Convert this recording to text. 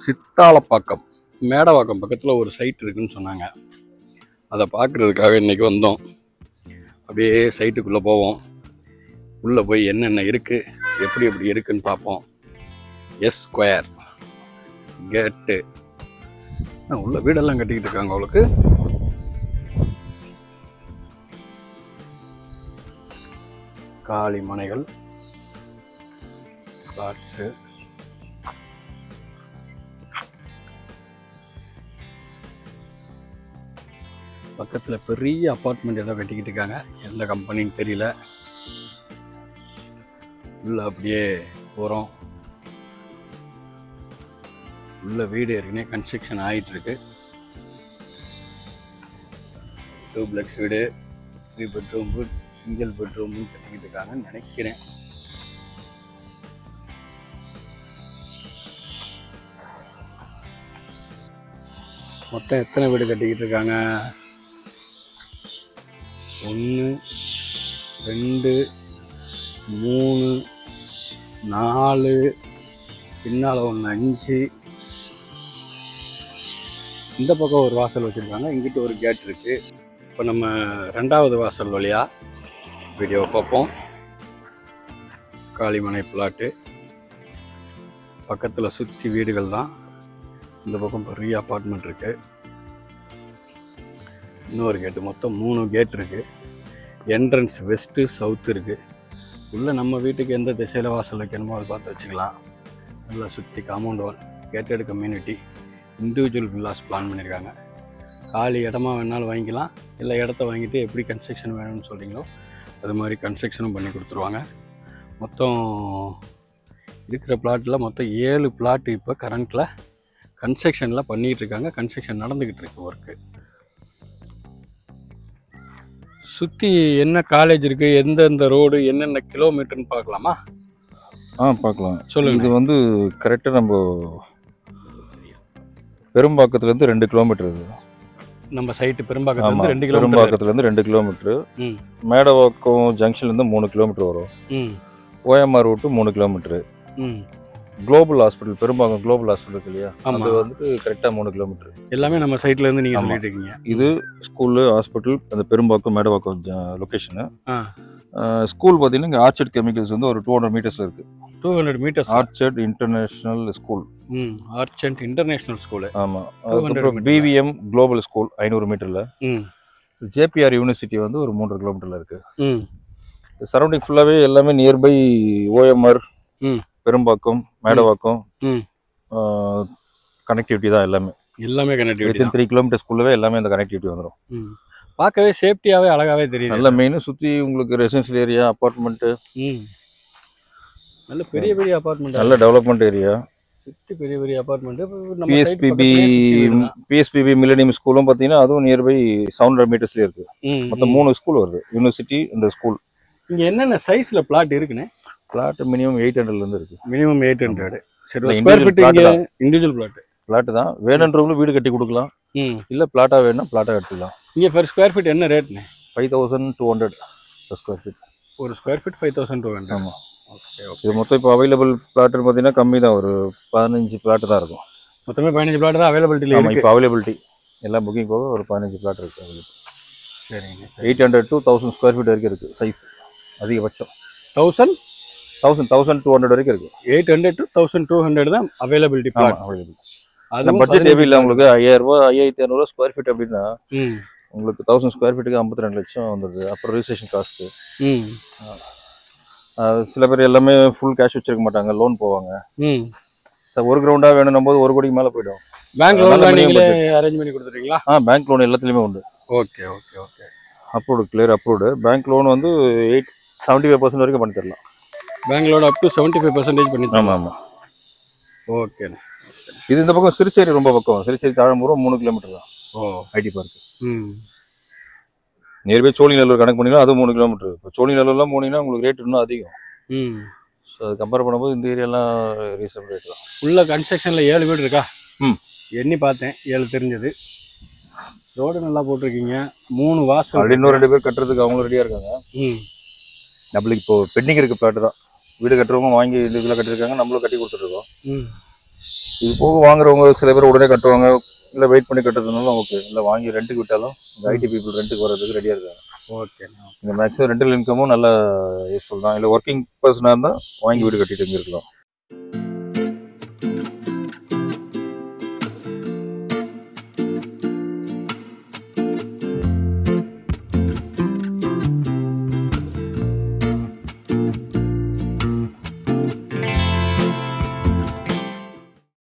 சித்தாலப்பாக்கம் மேடவாக்கம் பக்கத்தில் ஒரு சைட் இருக்குன்னு சொன்னாங்க. அதை பார்க்குறதுக்காக இன்றைக்கி வந்தோம். அப்படியே சைட்டுக்குள்ளே போவோம். உள்ளே போய் என்னென்ன இருக்குது, எப்படி எப்படி இருக்குன்னு பார்ப்போம். எஸ் ஸ்கொயர் கேட்டு உள்ள வீடெல்லாம் கட்டிக்கிட்டு இருக்காங்க. அவளுக்கு காலி மனைகள், பிளாட்ஸு, பக்கத்தில் பெரிய அப்பார்ட்மெண்ட் ஏதோ கட்டிக்கிட்டு இருக்காங்க. எந்த கம்பெனின்னு தெரியல. உள்ள அப்படியே போகிறோம். உள்ள வீடு ஏற்கனவே கன்ஸ்ட்ரக்ஷன் ஆகிட்டு இருக்கு. 2 பிளக்ஸ் வீடு, 3 பெட்ரூம், சிங்கிள் பெட்ரூம் கட்டிக்கிட்டு இருக்காங்கன்னு நினைக்கிறேன். மொத்தம் எத்தனை வீடு கட்டிக்கிட்டு இருக்காங்க? 1 2 3 4, பின்னால் 1 5, இந்த பக்கம் ஒரு வாசல் வச்சுருக்காங்க. இங்கிட்ட ஒரு கேட் இருக்குது. இப்போ நம்ம 2வது வாசல் வழியாக வீடியோவை பார்ப்போம். காளிமனை பிளாட்டு பக்கத்தில் சுற்றி வீடுகள் தான். இந்த பக்கம் பெரிய அப்பார்ட்மெண்ட் இருக்குது. இன்னொரு கேட்டு, மொத்தம் 3 கேட் இருக்குது. என்ட்ரன்ஸ் வெஸ்ட்டு சவுத்து இருக்குது. உள்ளே நம்ம வீட்டுக்கு எந்த திசையில் வாசல் வைக்கணுமோ அதை பார்த்து வச்சுக்கலாம். நல்லா சுற்றி compound wall, gated community, individual villas plan பண்ணியிருக்காங்க. காலி இடமா வேணாலும் வாங்கிக்கலாம். இல்லை இடத்த வாங்கிட்டு எப்படி கன்ஸ்ட்ரக்ஷன் வேணும்னு சொல்கிறீங்களோ அது மாதிரி கன்ஸ்ட்ரக்ஷனும் பண்ணி கொடுத்துருவாங்க. மொத்தம் இருக்கிற பிளாட்டில் மொத்தம் 7 பிளாட்டு இப்போ கரண்ட்டில் கன்ஸ்ட்ரக்ஷனில் பண்ணிகிட்டு இருக்காங்க. கன்ஸ்ட்ரக்ஷன் நடந்துக்கிட்டு இருக்கு ஒர்க்கு. சுற்றி என்ன காலேஜ் இருக்குது, எந்தெந்த ரோடு, என்னென்ன கிலோமீட்டர்னு பார்க்கலாமா? பார்க்கலாம். சொல்லுங்கள். இது வந்து கரெக்டாக நம்ம பெரும்பாக்கத்துலேருந்து 2 கிலோமீட்டர். இது நம்ம சைட்டு பெரும்பாக்கத்துலேருந்து 2 கிலோமீட்டர். பெரும்பாக்கத்துலேருந்து 2 கிலோமீட்டர். மேடவாக்கம் ஜங்ஷன்லேருந்து 3 கிலோமீட்டர் வரும். OMR route 3 kilometre. Global hospital, Perumbakkam global hospital இருக்கு இல்லையா, அது வந்துட்டு கரெக்டாக 3 கிலோமீட்டர். எல்லாமே நம்ம சைட்லேருந்து நீங்கள் சொல்லிட்டு இருக்கீங்க. இது ஸ்கூலு, ஹாஸ்பிட்டல், அந்த பெரும்பாக்கம் மேடவாக்கம் லொக்கேஷனு. ஸ்கூல் பார்த்தீங்கன்னா இங்கே ஆர்ச்சர்ட் கெமிக்கல்ஸ் வந்து ஒரு 200 மீட்டர்ஸில் இருக்குது. 200 metres. Orchard international school. Orchard international school. ஆமாம். அதுக்கப்புறம் பிவிஎம் குளோபல் ஸ்கூல் 500 மீட்டரில். ஜேபிஆர் யூனிவர்சிட்டி வந்து ஒரு 3 கிலோமீட்டரில் இருக்குது. சரௌண்டிங் ஃபுல்லாகவே எல்லாமே nearby OMR, Perumbakkam, Medavakkam connectivity தான். எல்லாமே கனெக்டிவிட்டி. 3 கிலோமீட்டர்ஸ்குள்ளவே எல்லாமே அந்த கனெக்டிவிட்டி வந்துடும். பார்க்கவே சேஃப்டியாகவே அழகாகவே தெரியுது. நல்ல மெயின் சுற்றி உங்களுக்கு ரெசிடென்ஷியல் ஏரியா, அப்பார்ட்மெண்ட்டு, நல்ல பெரிய பெரிய அப்பார்ட்மெண்ட், நல்ல டெவலப்மெண்ட் ஏரியா. சுற்றி பெரிய பெரிய அப்பார்ட்மெண்ட். பிஎஸ்பிபி மில்லேனியம் ஸ்கூலும் பார்த்தீங்கன்னா அதுவும் நியர்பை 700 மீட்டர்ஸ்லேயே இருக்குது. மொத்தம் 3 ஸ்கூல் வருது, யூனிவர்சிட்டி இந்த ஸ்கூல். இங்கே என்னென்ன சைஸில் பிளாட் இருக்குன்னு? பிளாட் மினிமம் 800லேருந்து இருக்குது. மினிமம் 800. சரி, ஸ்கொயர் ஃபீட் இண்டிவிஜுவல் பிளாட் தான். வேணுன்றவங்களும் வீடு கட்டி கொடுக்கலாம். இல்லை பிளாட்டாக வேணும்னா பிளாட்டாக எடுத்துக்கலாம். இங்கே per ஸ்கொயர் ஃபீட் என்ன ரேட்னு? 5200 ஸ்கொயர் ஃபீட். ஒரு ஸ்கொயர் ஃபீட் 5200. ஆமாம். ஓகே. இது மொத்தம் இப்போ அவைலபிள் பிளாட்டுன்னு பார்த்தீங்கன்னா கம்மி தான், ஒரு 15 பிளாட்டு தான் இருக்கும். மொத்தமே 15 பிளாட் தான் அவைலபிலிட்டி. ஆமாம், இப்போ அவைலபிலிட்டி எல்லாம் புக்கிங் போக ஒரு 15 பிளாட் இருக்குது அவைலபிள். சரிங்க. 800 to 1000 ஸ்கொயர் ஃபீட் வரைக்கும் இருக்குது சைஸ். அதிகபட்சம் 1200 வரைக்கும் இருக்குது. 800 to 1200 தான் அவைலபிலிட்டி பிளாட். அவைலபிள். அது பட்ஜெட் ஹெவி இல்லை உங்களுக்கு. 5000 ரூபா 5500 ஸ்கொயர் ஃபீட் அப்படின்னா உங்களுக்கு 1000 ஸ்கொயர் ஃபீட்டுக்கு 52 லட்சம் வந்துடுது. அப்புறம் ரிஜிஸ்ட்ரேஷன் காஸ்ட்டு. சில பேர் எல்லாமே ஃபுல் கேஷ் வச்சிருக்க மாட்டாங்க, லோன் போவாங்க. ஒரு கிரவுண்டாக வேணும் போது 1 கோடிக்கு மேலே போயிடும். பேங்க் லோன் நீங்களே அரேஞ்ச் பண்ணி கொடுத்துருவீங்களா? பேங்க் லோன் எல்லாத்துலேயுமே உண்டு. Okay okay okay. Approved, clear approved. Bank loan வந்து 75% வரைக்கும் பண்ணி தரலாம். பேங்க் லோன் அப் டு 75% பண்ணி தரலாம். ஆமாம். ஓகே. இது இந்த பக்கம் சிறுச்சேரி ரொம்ப பக்கம். சிறுச்சேரி தாழம்பூரம் 3 கிலோமீட்டர் தான். ID park. நியர்பை சோழிநல்லூர் கணக்கு பண்ணிங்கன்னா அது 3 கிலோமீட்டர். இப்போ சோழிநல்லூர்லாம் போனீங்கன்னா உங்களுக்கு ரேட் இன்னும் அதிகம். ஸோ அது கம்பேர் பண்ணும்போது இந்த ஏரியாலாம் ரீசனபிள் ரேட் தான். உள்ள கன்ஸ்ட்ரக்ஷனில் 7 வீடு இருக்கா? எண்ணி பார்த்தேன், 7 தெரிஞ்சது. ரோடு நல்லா போட்டிருக்கீங்க. 3 வாசல். அப்படி இன்னும் 2 பேர் கட்டுறதுக்கு அவங்களும் ரெடியாக இருக்காங்க. நம்மளுக்கு இப்போ பெண்டிங் இருக்க பிளாட்டு தான். வீடு கட்டுறவங்க வாங்கி இண்டிவிஜுவலாக கட்டியிருக்காங்க, நம்மளும் கட்டி கொடுத்துட்ருக்கோம். இது போக வாங்குறவங்க சில பேர் உடனே கட்டுவாங்க, இல்லை வெயிட் பண்ணி கட்டுறதுனாலும் ஓகே, இல்லை வாங்கி ரெண்ட்டுக்கு விட்டாலும் இந்த ஐடி பீப்புள் ரெண்ட்டுக்கு வர்றதுக்கு ரெடியாக இருக்காங்க. ஓகே. இந்த மேக்ஸிமம் ரெண்டல் இன்கமும் நல்லா யூஸ்ஃபுல் தான். இல்லை ஒர்க்கிங் பர்சனாக இருந்தால் வாங்கி வீடு கட்டிட்டு இங்கே இருக்கலாம்.